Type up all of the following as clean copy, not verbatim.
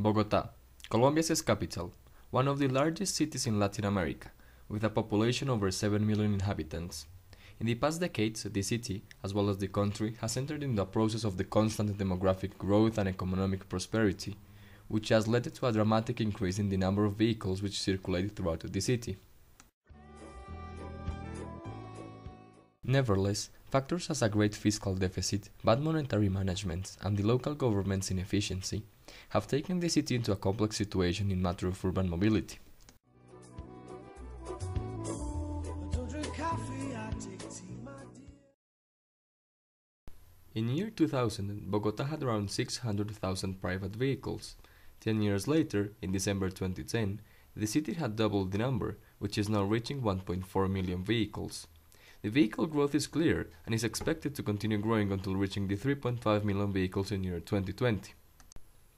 Bogotá, Colombia's capital, one of the largest cities in Latin America, with a population over 7 million inhabitants. In the past decades, the city, as well as the country, has entered into a process of the constant demographic growth and economic prosperity, which has led to a dramatic increase in the number of vehicles which circulate throughout the city. Nevertheless, factors as a great fiscal deficit, bad monetary management, and the local government's inefficiency have taken the city into a complex situation in matter of urban mobility. In year 2000, Bogotá had around 600,000 private vehicles. 10 years later, in December 2010, the city had doubled the number, which is now reaching 1.4 million vehicles. The vehicle growth is clear and is expected to continue growing until reaching the 3.5 million vehicles in year 2020.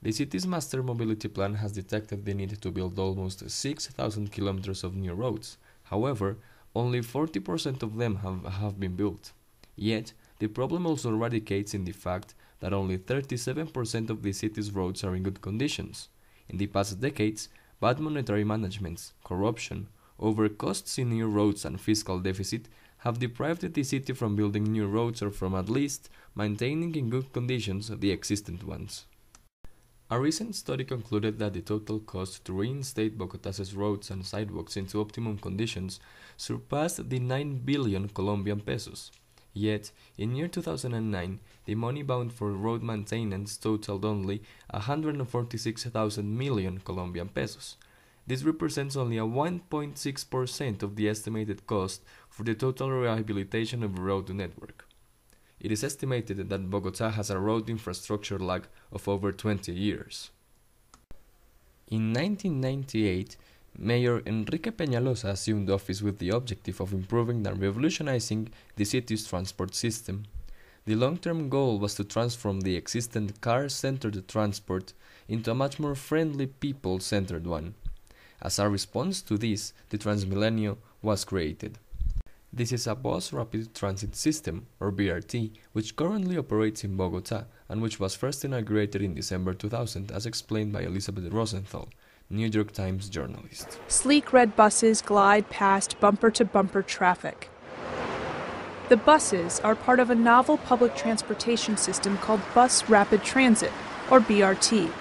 The city's master mobility plan has detected the need to build almost 6,000 kilometers of new roads. However, only 40% of them have been built. Yet, the problem also radicates in the fact that only 37% of the city's roads are in good conditions. In the past decades, bad monetary management, corruption, overcosts in new roads and fiscal deficit have deprived the city from building new roads or from at least maintaining in good conditions the existing ones. A recent study concluded that the total cost to reinstate Bogotá's roads and sidewalks into optimum conditions surpassed the 9 billion Colombian pesos. Yet, in year 2009, the money bound for road maintenance totaled only 146,000 million Colombian pesos. This represents only a 1.6% of the estimated cost for the total rehabilitation of the road network. It is estimated that Bogotá has a road infrastructure lag of over 20 years. In 1998, Mayor Enrique Peñalosa assumed office with the objective of improving and revolutionizing the city's transport system. The long-term goal was to transform the existing car-centered transport into a much more friendly, people-centered one. As a response to this, the Transmilenio was created. This is a bus rapid transit system, or BRT, which currently operates in Bogotá and which was first inaugurated in December 2000, as explained by Elizabeth Rosenthal, New York Times journalist. Sleek red buses glide past bumper-to-bumper traffic. The buses are part of a novel public transportation system called Bus Rapid Transit, or BRT.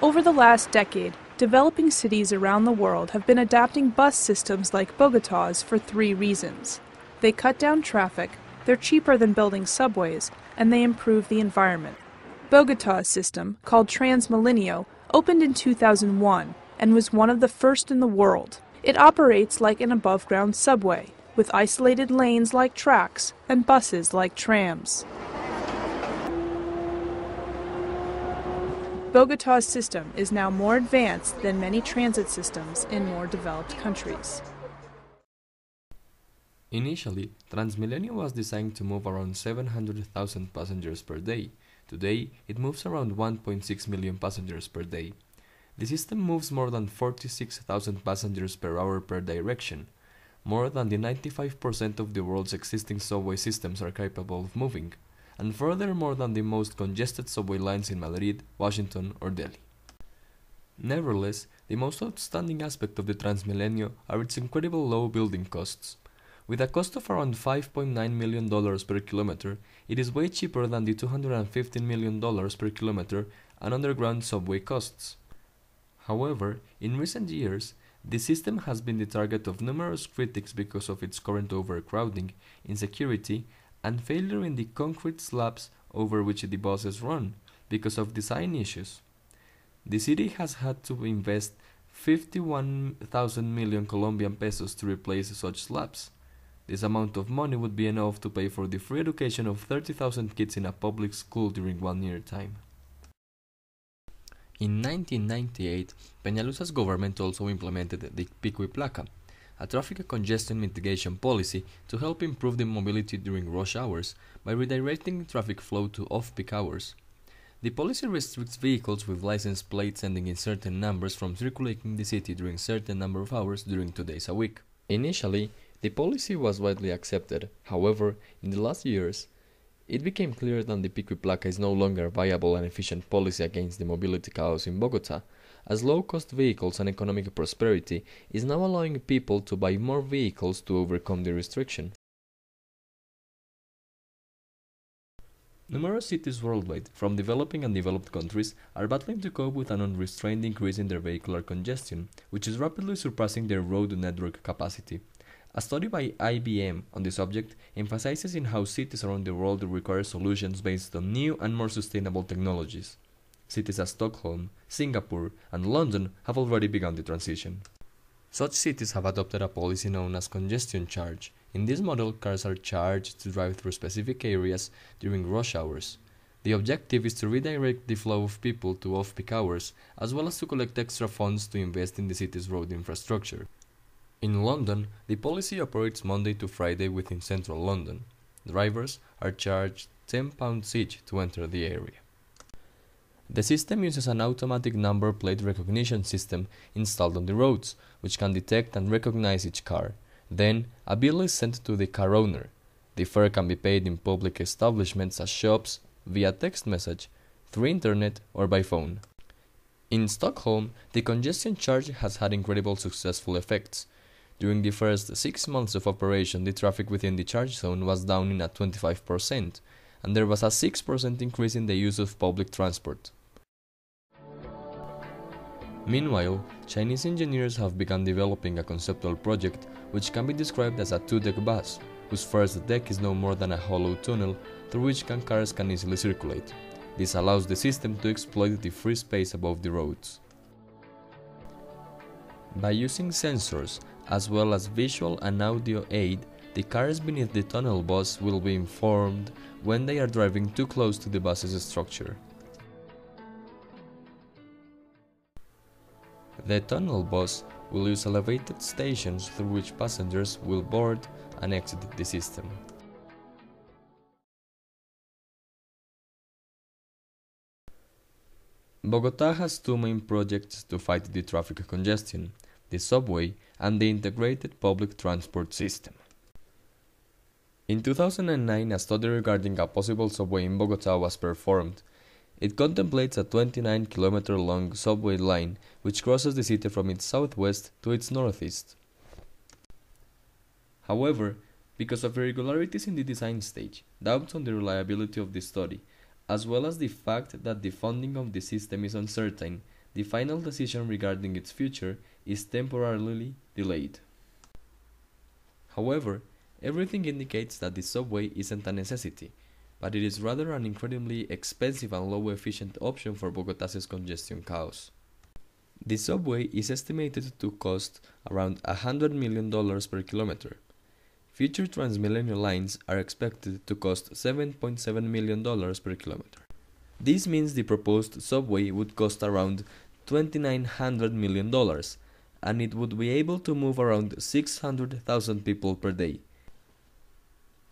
Over the last decade, developing cities around the world have been adapting bus systems like Bogotá's for 3 reasons. They cut down traffic, they're cheaper than building subways, and they improve the environment. Bogotá's system, called Transmilenio, opened in 2001 and was one of the first in the world. It operates like an above-ground subway, with isolated lanes like tracks and buses like trams. Bogotá's system is now more advanced than many transit systems in more developed countries. Initially, Transmilenio was designed to move around 700,000 passengers per day. Today, it moves around 1.6 million passengers per day. The system moves more than 46,000 passengers per hour per direction, more than the 95% of the world's existing subway systems are capable of moving, and further more than the most congested subway lines in Madrid, Washington, or Delhi. Nevertheless, the most outstanding aspect of the Transmilenio are its incredible low building costs. With a cost of around $5.9 million per kilometer, it is way cheaper than the $215 million per kilometer an underground subway costs. However, in recent years, the system has been the target of numerous critics because of its current overcrowding, insecurity, and failure in the concrete slabs over which the buses run, because of design issues. The city has had to invest 51,000 million Colombian pesos to replace such slabs. This amount of money would be enough to pay for the free education of 30,000 kids in a public school during 1 year time. In 1998, Peñalosa's government also implemented the Pico y Placa, a traffic congestion mitigation policy to help improve the mobility during rush hours by redirecting traffic flow to off-peak hours. The policy restricts vehicles with license plates ending in certain numbers from circulating the city during certain number of hours during 2 days a week. Initially, the policy was widely accepted. However, in the last years, It became clear that the pico y placa is no longer a viable and efficient policy against the mobility chaos in Bogotá, as low-cost vehicles and economic prosperity is now allowing people to buy more vehicles to overcome the restriction. Numerous cities worldwide, from developing and developed countries, are battling to cope with an unrestrained increase in their vehicular congestion, which is rapidly surpassing their road network capacity. A study by IBM on the subject emphasizes in how cities around the world require solutions based on new and more sustainable technologies. Cities as Stockholm, Singapore, and London have already begun the transition. Such cities have adopted a policy known as congestion charge. In this model, cars are charged to drive through specific areas during rush hours. The objective is to redirect the flow of people to off-peak hours, as well as to collect extra funds to invest in the city's road infrastructure. In London, the policy operates Monday to Friday within central London. Drivers are charged £10 each to enter the area. The system uses an automatic number plate recognition system installed on the roads, which can detect and recognize each car. Then, a bill is sent to the car owner. The fare can be paid in public establishments as shops, via text message, through internet, or by phone. In Stockholm, the congestion charge has had incredible successful effects. During the first 6 months of operation, the traffic within the charge zone was down in at 25%, and there was a 6% increase in the use of public transport. Meanwhile, Chinese engineers have begun developing a conceptual project which can be described as a two-deck bus, whose first deck is no more than a hollow tunnel through which cars can easily circulate. This allows the system to exploit the free space above the roads. By using sensors, as well as visual and audio aid, the cars beneath the tunnel bus will be informed when they are driving too close to the bus's structure. The tunnel bus will use elevated stations through which passengers will board and exit the system. Bogotá has two main projects to fight the traffic congestion: the subway and the integrated public transport system. In 2009, a study regarding a possible subway in Bogotá was performed. It contemplates a 29-kilometer-long subway line which crosses the city from its southwest to its northeast. However, because of irregularities in the design stage, doubts on the reliability of the study, as well as the fact that the funding of the system is uncertain, the final decision regarding its future is temporarily delayed. However, everything indicates that the subway isn't a necessity, but it is rather an incredibly expensive and low-efficient option for Bogotá's congestion chaos. The subway is estimated to cost around $100 million per kilometer. Future Transmilenio lines are expected to cost $7.7 million per kilometer. This means the proposed subway would cost around $2,900 million, and it would be able to move around 600,000 people per day.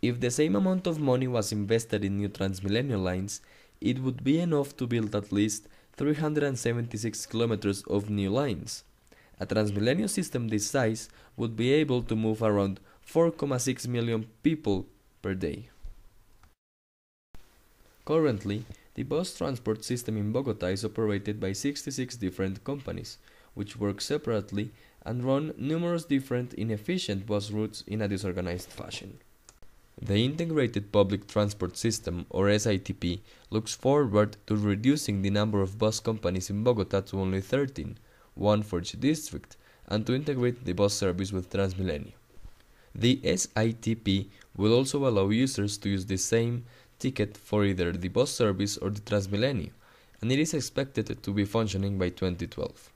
If the same amount of money was invested in new Transmilenio lines, it would be enough to build at least 376 kilometers of new lines. A Transmilenio system this size would be able to move around 4.6 million people per day. Currently, the bus transport system in Bogotá is operated by 66 different companies, which work separately and run numerous different inefficient bus routes in a disorganized fashion. The Integrated Public Transport System, or SITP, looks forward to reducing the number of bus companies in Bogotá to only 13, one for each district, and to integrate the bus service with Transmilenio. The SITP will also allow users to use the same ticket for either the bus service or the Transmilenio, and it is expected to be functioning by 2012.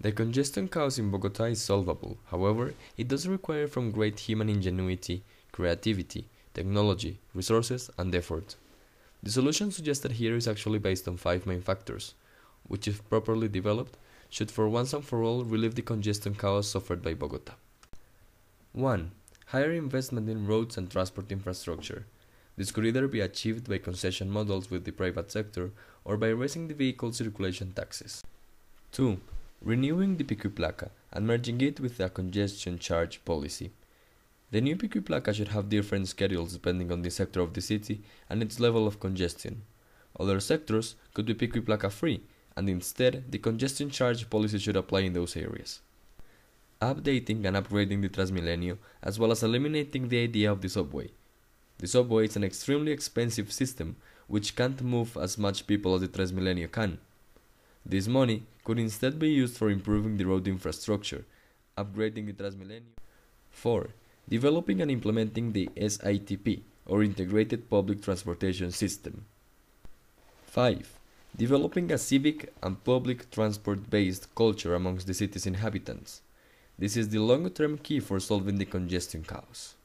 The congestion chaos in Bogotá is solvable. However, it does require from great human ingenuity, creativity, technology, resources, and effort. The solution suggested here is actually based on 5 main factors, which, if properly developed, should for once and for all relieve the congestion chaos suffered by Bogotá. 1. Higher investment in roads and transport infrastructure. This could either be achieved by concession models with the private sector or by raising the vehicle circulation taxes. 2. Renewing the pico y placa and merging it with a congestion charge policy. The new PQ placa should have different schedules depending on the sector of the city and its level of congestion. Other sectors could be PQ placa free, and instead the congestion charge policy should apply in those areas. Updating and upgrading the Transmilenio, as well as eliminating the idea of the subway. The subway is an extremely expensive system which can't move as much people as the Transmilenio can. This money could instead be used for improving the road infrastructure, upgrading the Transmilenio. 4. Developing and implementing the SITP, or Integrated Public Transportation System. 5. Developing a civic and public transport-based culture amongst the city's inhabitants. This is the long-term key for solving the congestion chaos.